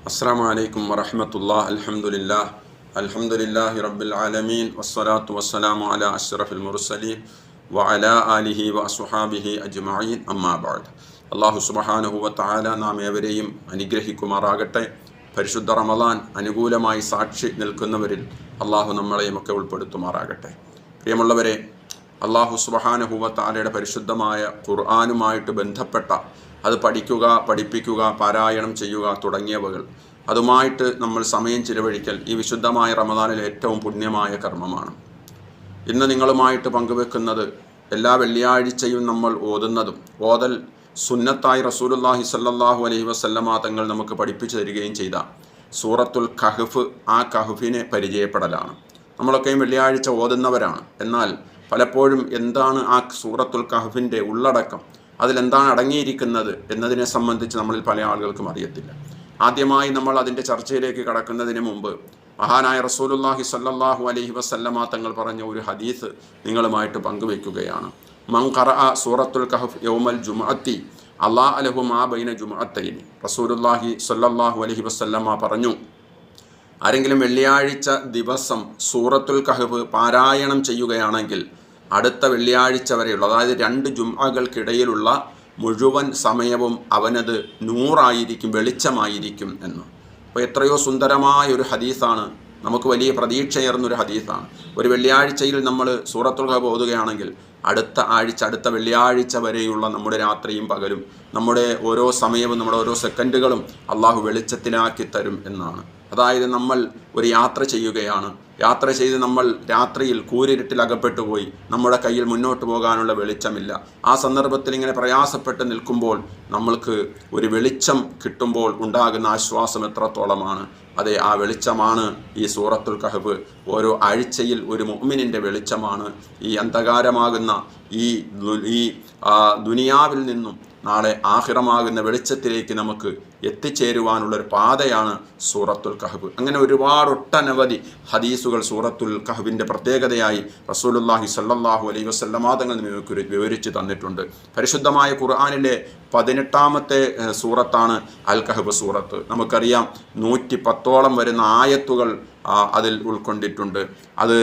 അസ്സലാമു അലൈക്കും വറഹ്മത്തുള്ളാഹി അൽഹംദുലില്ലാഹി റബ്ബിൽ ആലമീൻ വസ്സലാത്തു വസ്സലാമു അലാ അഷ്റഫിൽ മുർസലീൻ വഅലാ ആലിഹി വഅസ്ഹാബിഹി അജ്മഈൻ അമ്മാ ബഅദ്. അല്ലാഹു സുബ്ഹാനഹു വ തആല നാം ഏവരെയും അനുഗ്രഹിക്കുമാറാകട്ടെ. പരിശുദ്ധ റമളാൻ അനുകൂലമായി സാക്ഷി നിൽക്കുന്നവരിൽ അല്ലാഹു നമ്മളെയുമൊക്കെ ഉൾപ്പെടുത്തുമാറാകട്ടെ. പ്രിയമുള്ളവരെ, അല്ലാഹു സുബ്ഹാനഹു വ തആലയുടെ പരിശുദ്ധമായ ഖുർആനുമായിട്ട് ബന്ധപ്പെട്ട അത് പഠിക്കുക, പഠിപ്പിക്കുക, പാരായണം ചെയ്യുക തുടങ്ങിയവകൾ, അതുമായിട്ട് നമ്മൾ സമയം ചിലവഴിക്കൽ ഈ വിശുദ്ധമായ റമദാനിലെ ഏറ്റവും പുണ്യമായ കർമ്മമാണ്. ഇന്ന് നിങ്ങളുമായിട്ട് പങ്കുവെക്കുന്നത് എല്ലാ വെള്ളിയാഴ്ചയും നമ്മൾ ഓതൽ സുന്നത്തായി റസൂലുള്ളാഹി സ്വല്ലല്ലാഹു അലൈഹി വസല്ലമ തങ്ങൾ നമുക്ക് പഠിപ്പിച്ചു തരികയും ചെയ്ത സൂറത്തുൽ കഹ്ഫ്, ആ കഹ്ഫിനെ പരിചയപ്പെടലാണ്. നമ്മളൊക്കെയും വെള്ളിയാഴ്ച ഓതുന്നവരാണ്. എന്നാൽ പലപ്പോഴും എന്താണ് ആ സൂറത്തുൽ കഹ്ഫിൻ്റെ ഉള്ളടക്കം, അതിലെന്താണ് അടങ്ങിയിരിക്കുന്നത് എന്നതിനെ സംബന്ധിച്ച് നമ്മളിൽ പല ആളുകൾക്കും അറിയത്തില്ല. ആദ്യമായി നമ്മൾ അതിൻ്റെ ചർച്ചയിലേക്ക് കടക്കുന്നതിന് മുമ്പ് മഹാനായ റസൂലുള്ളാഹി സ്വല്ലല്ലാഹു അലൈഹി വസല്ലമ തങ്ങൾ പറഞ്ഞ ഒരു ഹദീസ് നിങ്ങളുമായിട്ട് പങ്കുവെക്കുകയാണ്. മൻ ഖറഅ സൂറത്തുൽ കഹ്ഫ് യൗമൽ ജുമുഅത്തി അല്ലാഹ ലഹു മാ ബൈന ജുമുഅത്തൈനി. റസൂലുള്ളാഹി സ്വല്ലല്ലാഹു അലൈഹി വസല്ലമ പറഞ്ഞു, ആരെങ്കിലും വെള്ളിയാഴ്ച ദിവസം സൂറത്തുൽ കഹ്ഫ് പാരായണം ചെയ്യുകയാണെങ്കിൽ അടുത്ത വെള്ളിയാഴ്ച വരെയുള്ള, അതായത് 2 ജുംഅകൾക്കിടയിലുള്ള മുഴുവൻ സമയവും അവനത് നൂറായിരിക്കും, വെളിച്ചമായിരിക്കും എന്ന്. അപ്പോൾ എത്രയോ സുന്ദരമായ ഒരു ഹദീസാണ്, നമുക്ക് വലിയ പ്രതീക്ഷയേറുന്നൊരു ഹദീസാണ്. ഒരു വെള്ളിയാഴ്ചയിൽ നമ്മൾ സൂറത്തുൽ കഹ്ഫ് ഓതുകയാണെങ്കിൽ അടുത്ത വെള്ളിയാഴ്ച വരെയുള്ള നമ്മുടെ രാത്രിയും പകലും, നമ്മുടെ ഓരോ സമയവും, നമ്മുടെ ഓരോ സെക്കൻഡുകളും അള്ളാഹു വെളിച്ചത്തിലാക്കി തരും എന്നാണ്. അതായത് നമ്മൾ ഒരു യാത്ര ചെയ്യുകയാണ്, യാത്ര ചെയ്ത് നമ്മൾ രാത്രിയിൽ കൂരിരുട്ടിൽ അകപ്പെട്ടു പോയി, നമ്മുടെ കയ്യിൽ മുന്നോട്ട് പോകാനുള്ള വെളിച്ചമില്ല. ആ സന്ദർഭത്തിൽ ഇങ്ങനെ പ്രയാസപ്പെട്ട് നിൽക്കുമ്പോൾ നമ്മൾക്ക് ഒരു വെളിച്ചം കിട്ടുമ്പോൾ ഉണ്ടാകുന്ന ആശ്വാസം എത്രത്തോളമാണ്. അതെ, ആ വെളിച്ചമാണ് ഈ സൂറത്തുൽ കഹ്ഫ്. ഓരോ ആഴ്ചയിൽ ഒരു മുഅ്മിനിൻ്റെ വെളിച്ചമാണ്. ഈ അന്ധകാരമാകുന്ന ഈ ദുനിയാവിൽ നിന്നും നാളെ ആഖിറമാകുന്ന വെളിച്ചത്തിലേക്ക് നമുക്ക് എത്തിച്ചേരുവാനുള്ളൊരു പാതയാണ് സൂറത്തുൽ കഹ്ഫ്. അങ്ങനെ ഒട്ടനവധി ഹദീസുകൾ സൂറത്തുൽ കഹ്ഫിൻ്റെ പ്രത്യേകതയായി റസൂലുള്ളാഹി സ്വല്ലല്ലാഹു അലൈഹി വസല്ലമ തങ്ങൾ നമുക്ക് വിവരിച്ച് തന്നിട്ടുണ്ട്. പരിശുദ്ധമായ ഖുർആനിലെ 18ാമത്തെ സൂറത്താണ് അൽ കഹ്ഫ് സൂറത്ത്. നമുക്കറിയാം 110ഓളം വരുന്ന ആയത്തുകൾ അതിൽ ഉൾക്കൊണ്ടിട്ടുണ്ട്. അത്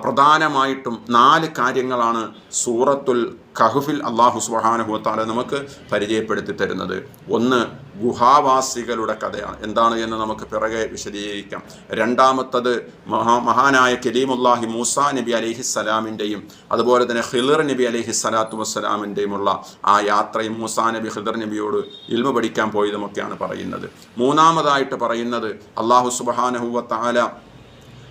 പ്രധാനമായിട്ടും 4 കാര്യങ്ങളാണ് സൂറത്തുൽ കഹ്ഫിൽ അല്ലാഹു സുബ്ഹാനഹു വ തആല നമുക്ക് പരിചയപ്പെടുത്തി തരുന്നത്. ഒന്ന്, ഗുഹാവാസികളുടെ കഥയാണ്, എന്താണ് എന്ന് നമുക്ക് പിറകെ വിശദീകരിക്കാം. രണ്ടാമത്തത് മഹാനായ കലീമുല്ലാഹി മൂസാ നബി അലൈഹിസ്സലാമിൻ്റെയും അതുപോലെ തന്നെ ഖിളിർ നബി അലൈഹിസ്സലാത്തു വസ്സലാമിൻ്റെയുമുള്ള ആ യാത്രയും മൂസാ നബി ഖിളിർ നബിയോട് ഇൽമു പഠിക്കാൻ പോയതുമൊക്കെയാണ് പറയുന്നത്. മൂന്നാമതായിട്ട് പറയുന്നത് അല്ലാഹു സുബ്ഹാനഹു വ തആല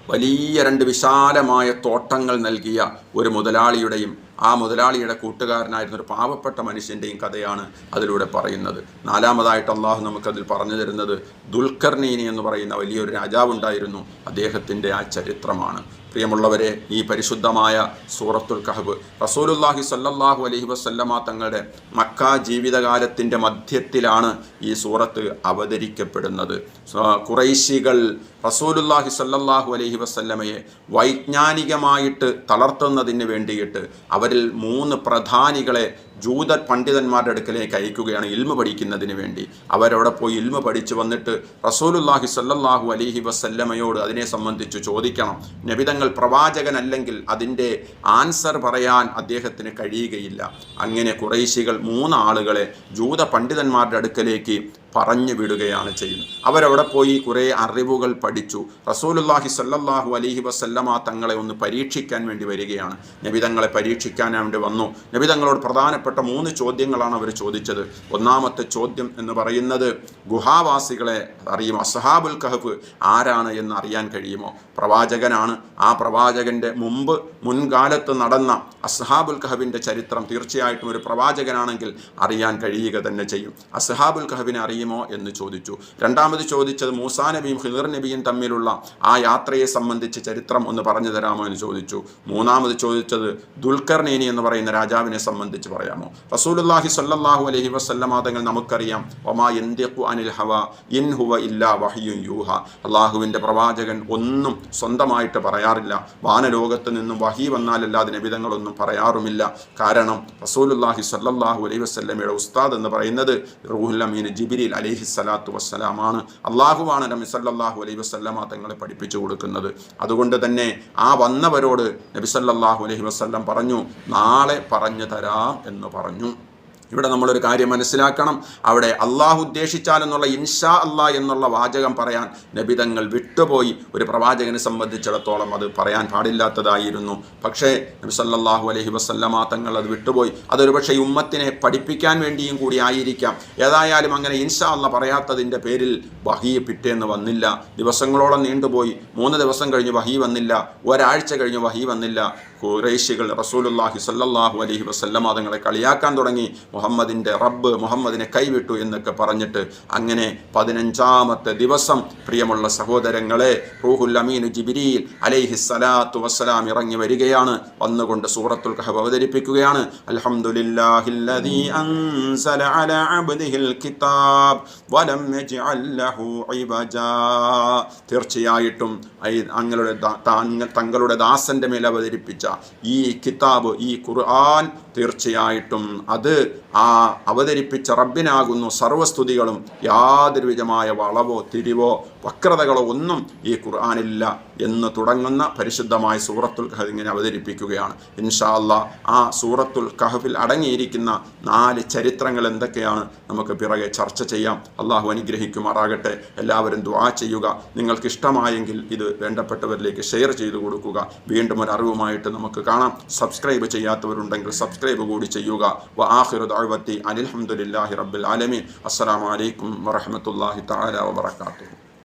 വലിയ 2 വിശാലമായ തോട്ടങ്ങൾ നൽകിയ ഒരു മുതലാളിയുടെയും ആ മുതലാളിയുടെ കൂട്ടുകാരനായിരുന്ന ഒരു പാവപ്പെട്ട മനുഷ്യൻ്റെയും കഥയാണ് അതിലൂടെ പറയുന്നത്. നാലാമതായിട്ട് അള്ളാഹു നമുക്കതിൽ പറഞ്ഞു തരുന്നത് ദുൽഖർനൈനി എന്ന് പറയുന്ന വലിയൊരു രാജാവുണ്ടായിരുന്നു, അദ്ദേഹത്തിൻ്റെ ആ ചരിത്രമാണ്. പ്രിയമുള്ളവരെ, ഈ പരിശുദ്ധമായ സൂറത്തുൽ കഹ്ഫ് റസൂലുള്ളാഹി സ്വല്ലല്ലാഹു അലൈഹി വസല്ലമ തങ്ങളുടെ മക്ക ജീവിതകാലത്തിൻ്റെ മധ്യത്തിലാണ് ഈ സൂറത്ത് അവതരിക്കപ്പെടുന്നത്. ഖുറൈശികൾ റസൂലുള്ളാഹി സ്വല്ലല്ലാഹു അലൈഹി വസല്ലമയെ വൈജ്ഞാനികമായിട്ട് തളർത്തുന്നതിന് വേണ്ടിയിട്ട് അവരിൽ 3 പ്രധാനികളെ ജൂത പണ്ഡിതന്മാരുടെ അടുക്കലേക്ക് അയക്കുകയാണ് ഇൽമു പഠിക്കുന്നതിന് വേണ്ടി. അവരവിടെ പോയി ഇൽമു പഠിച്ചു വന്നിട്ട് റസൂലുള്ളാഹി സ്വല്ലല്ലാഹു അലൈഹി വസല്ലമയോട് അതിനെ സംബന്ധിച്ച് ചോദിക്കണം. നബിതങ്ങൾ പ്രവാചകനല്ലെങ്കിൽ അതിൻ്റെ ആൻസർ പറയാൻ അദ്ദേഹത്തിന് കഴിയുകയില്ല. അങ്ങനെ ഖുറൈശികൾ 3 ആളുകളെ ജൂത പണ്ഡിതന്മാരുടെ അടുക്കലേക്ക് പറഞ്ഞു വിടുകയാണ് ചെയ്യുന്നത്. അവരവിടെ പോയി കുറേ അറിവുകൾ പഠിച്ചു. റസൂലുള്ളാഹി സ്വല്ലല്ലാഹു അലൈഹി വസല്ലമ തങ്ങളെ ഒന്ന് പരീക്ഷിക്കാൻ വേണ്ടി വരികയാണ്. നബിതങ്ങളെ പരീക്ഷിക്കാൻ വേണ്ടി വന്നു. നബിതങ്ങളോട് പ്രധാനപ്പെട്ട 3 ചോദ്യങ്ങളാണ് അവർ ചോദിച്ചത്. ഒന്നാമത്തെ ചോദ്യം എന്ന് പറയുന്നത്, ഗുഹാവാസികളെ അറിയുമോ? അസ്ഹാബുൽ കഹ്ഫ് ആരാണ് എന്ന് അറിയാൻ കഴിയുമോ? പ്രവാചകനാണ്. ആ പ്രവാചകൻ്റെ മുൻകാലത്ത് നടന്ന അസ്ഹാബുൽ കഹ്ഫിൻ്റെ ചരിത്രം തീർച്ചയായിട്ടും ഒരു പ്രവാചകനാണെങ്കിൽ അറിയാൻ കഴിയുക തന്നെ ചെയ്യും. അസ്ഹാബുൽ കഹ്ഫിനെ അറിയുമോ എന്ന് ചോദിച്ചു. രണ്ടാമത് ചോദിച്ചത് മൂസാ നബിയും ഖിളിർ നബിയും തമ്മിലുള്ള ആ യാത്രയെ സംബന്ധിച്ച് ചരിത്രം ഒന്ന് പറഞ്ഞു തരാമോ എന്ന് ചോദിച്ചു. മൂന്നാമത് ചോദിച്ചത് ദുൽഖർനൈനി എന്ന് പറയുന്ന രാജാവിനെ സംബന്ധിച്ച് പറയാമോ? റസൂലുള്ളാഹി സ്വല്ലല്ലാഹു അലൈഹി വസല്ലമ തങ്ങൾ നമുക്കറിയാം, വമാ യന്തിഖു അനിൽ ഹവാ ഇൻ ഹുവ ഇല്ലാ വഹ്യുൻ യൂഹ. അള്ളാഹുവിൻ്റെ പ്രവാചകൻ ഒന്നും സ്വന്തമായിട്ട് പറയാറില്ല. വാനലോകത്ത് നിന്നും വഹി വന്നാലല്ലാതെ നബിതങ്ങളൊന്നും പറയാറുമില്ല. കാരണം റസൂലുള്ളാഹി സ്വല്ലല്ലാഹു അലൈഹി വസല്ലമയുടെ ഉസ്താദ് എന്ന് പറയുന്നത് റൂഹുൽ അമീൻ ജിബ്രീൽ അലൈഹിസ്സലാത്തു വസ്സലാമാണ്, അള്ളാഹുവാണ് നബി സല്ലല്ലാഹു അലൈഹി വസല്ലമ തങ്ങളെ പഠിപ്പിച്ചു കൊടുക്കുന്നത്. അതുകൊണ്ട് തന്നെ ആ വന്നവരോട് നബി സല്ലല്ലാഹു അലൈഹി വസല്ലം പറഞ്ഞു, നാളെ പറഞ്ഞു തരാം എന്ന് പറഞ്ഞു. ഇവിടെ നമ്മളൊരു കാര്യം മനസ്സിലാക്കണം. അവിടെ അള്ളാഹു ഉദ്ദേശിച്ചാൽ എന്നുള്ള ഇൻഷാ അല്ലാ എന്നുള്ള വാചകം പറയാൻ നബിതങ്ങൾ വിട്ടുപോയി. ഒരു പ്രവാചകനെ സംബന്ധിച്ചിടത്തോളം അത് പറയാൻ പാടില്ലാത്തതായിരുന്നു. പക്ഷേ നബി സല്ലല്ലാഹു അലൈഹി വസല്ലമ തങ്ങൾ അത് വിട്ടുപോയി. അതൊരു പക്ഷേ ഉമ്മത്തിനെ പഠിപ്പിക്കാൻ വേണ്ടിയും കൂടി ആയിരിക്കാം. ഏതായാലും അങ്ങനെ ഇൻഷാ അല്ലാ പറയാത്തതിൻ്റെ പേരിൽ വഹി പിറ്റേന്ന് വന്നില്ല. ദിവസങ്ങളോളം നീണ്ടുപോയി. 3 ദിവസം കഴിഞ്ഞ് വഹി വന്നില്ല. ഒരാഴ്ച കഴിഞ്ഞ് വഹി വന്നില്ല. ഖുറൈശികൾ റസൂലുള്ളാഹി സ്വല്ലല്ലാഹു അലൈഹി വസല്ലമ തങ്ങളെ കളിയാക്കാൻ തുടങ്ങി. മുഹമ്മദിൻ്റെ റബ്ബ് മുഹമ്മദിനെ കൈവിട്ടു എന്നൊക്കെ പറഞ്ഞിട്ട് അങ്ങനെ 15-ാമത്തെ ദിവസം പ്രിയമുള്ള സഹോദരങ്ങളെ റൂഹുൽ അമീൻ ജിബ്രീൽ അലൈഹിസ്സലാത്തു വസ്സലാം ഇറങ്ങി വരികയാണ്. വന്നുകൊണ്ട് സൂറത്തുൽ കഹ്ഫ് അവതരിപ്പിക്കുകയാണ്. അൽഹംദുലില്ലാഹില്ലദീ അൻസല അലാ അബ്ദിഹിൽ കിതാബ് വലം യജ്അൽ ലഹു ഇവജാ. തീർച്ചയായിട്ടും തങ്ങളുടെ ദാസന്റെ മേൽ അവതരിപ്പിച്ച ഈ കിതാബ്, ഈ ഖുർആൻ, തീർച്ചയായിട്ടും അത് ആ അവതരിപ്പിച്ച റബ്ബിനാകുന്നു സർവസ്തുതികളും. യാതൊരു വിധമായ വളവോ തിരിവോ വക്രതകളോ ഒന്നും ഈ ഖുർആനില്ല എന്ന് തുടങ്ങുന്ന പരിശുദ്ധമായ സൂറത്തുൽ കഹ്ഫ് ഇങ്ങനെ അവതരിപ്പിക്കുകയാണ്. ഇൻഷാ അല്ലാഹ് ആ സൂറത്തുൽ കഹ്ഫിൽ അടങ്ങിയിരിക്കുന്ന 4 ചരിത്രങ്ങൾ എന്തൊക്കെയാണ് നമുക്ക് പിറകെ ചർച്ച ചെയ്യാം. അള്ളാഹു അനുഗ്രഹിക്കുമാറാകട്ടെ. എല്ലാവരും ദുആ ചെയ്യുക. നിങ്ങൾക്ക് ഇഷ്ടമായെങ്കിൽ ഇത് വേണ്ടപ്പെട്ടവരിലേക്ക് ഷെയർ ചെയ്തു കൊടുക്കുക. വീണ്ടും ഒരു അറിവുമായിട്ട് നമുക്ക് കാണാം. സബ്സ്ക്രൈബ് ചെയ്യാത്തവരുണ്ടെങ്കിൽ സബ്സ്ക്രൈബ് കൂടി ചെയ്യുക. വആഖിറു ദഅവതി അനിൽ ഹംദുലില്ലാഹി റബ്ബിൽ ആലമീൻ. അസ്സലാമു അലൈക്കും വറഹ്മത്തുള്ളാഹി തആല വബറകാതുഹു.